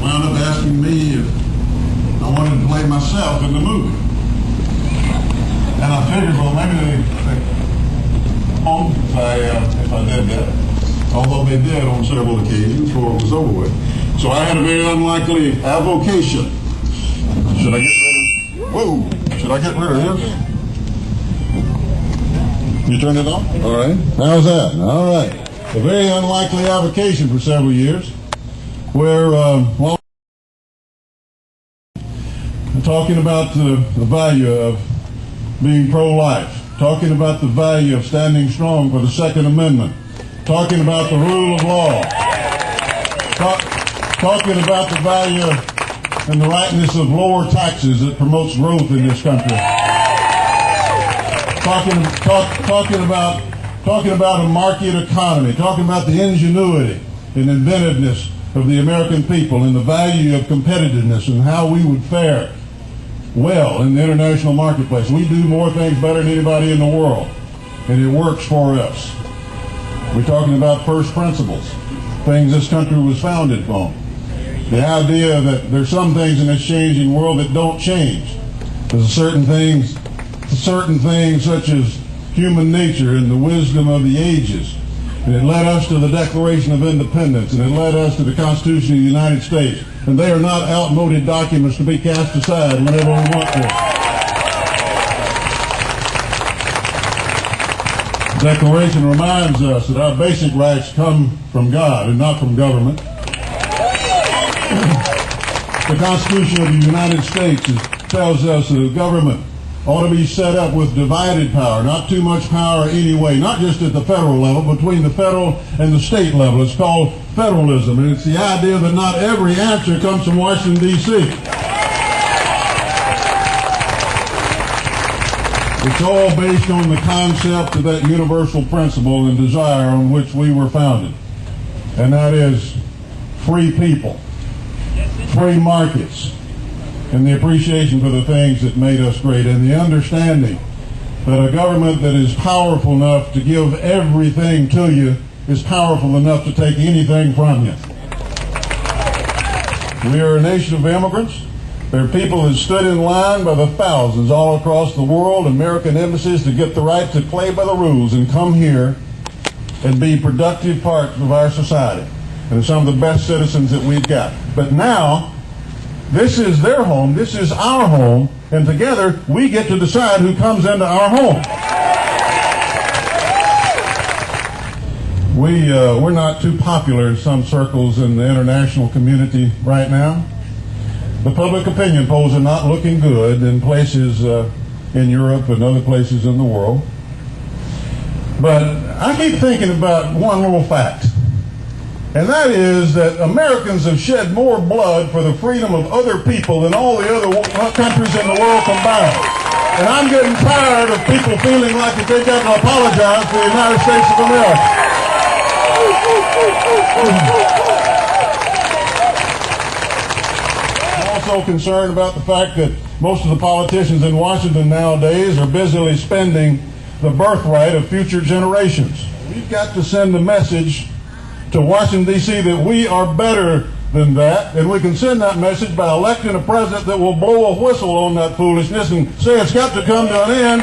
wound up asking me if I wanted to play myself in the movie. And I figured, well, maybe they home if I did that. Although they did on several occasions before it was over with. So I had a very unlikely avocation. Should I get rid of? Whoa! Should I get rid of this? You turned it on? All right. How's that? All right. A very unlikely avocation for several years, where talking about the value of being pro-life, talking about the value of standing strong for the Second Amendment, talking about the rule of law, talking about the value and the rightness of lower taxes that promotes growth in this country, talking about a market economy, talking about the ingenuity and inventiveness of the American people and the value of competitiveness and how we would fare well in the international marketplace. We do more things better than anybody in the world, and it works for us. We're talking about first principles, things this country was founded upon. The idea that there's some things in this changing world that don't change. There's certain things such as human nature and the wisdom of the ages. And it led us to the Declaration of Independence, and it led us to the Constitution of the United States. And they are not outmoded documents to be cast aside whenever we want to. The Declaration reminds us that our basic rights come from God and not from government. The Constitution of the United States tells us that the government ought to be set up with divided power, not too much power anyway, not just at the federal level, between the federal and the state level. It's called federalism, and it's the idea that not every answer comes from Washington, D.C. It's all based on the concept of that universal principle and desire on which we were founded, and that is free people, free markets, and the appreciation for the things that made us great, and the understanding that a government that is powerful enough to give everything to you is powerful enough to take anything from you. We are a nation of immigrants. There are people who stood in line by the thousands all across the world, American embassies, to get the right to play by the rules and come here and be productive parts of our society. And some of the best citizens that we've got. But now, this is their home, this is our home, and together we get to decide who comes into our home. We're not too popular in some circles in the international community right now. The public opinion polls are not looking good in places in Europe and other places in the world. But I keep thinking about one little fact. And that is that Americans have shed more blood for the freedom of other people than all the other countries in the world combined. And I'm getting tired of people feeling like that they've got to apologize for the United States of America. I'm also concerned about the fact that most of the politicians in Washington nowadays are busily spending the birthright of future generations. We've got to send a message to Washington, D.C. that we are better than that, and we can send that message by electing a president that will blow a whistle on that foolishness and say it's got to come to an end.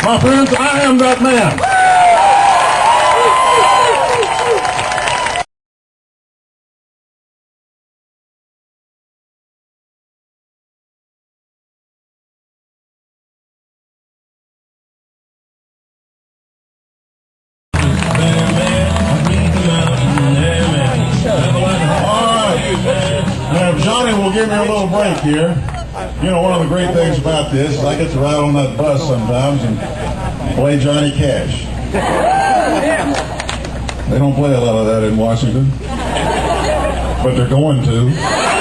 My friends, I am that man. Give me a little break here. You know, one of the great things about this is I get to ride on that bus sometimes and play Johnny Cash. They don't play a lot of that in Washington, but they're going to.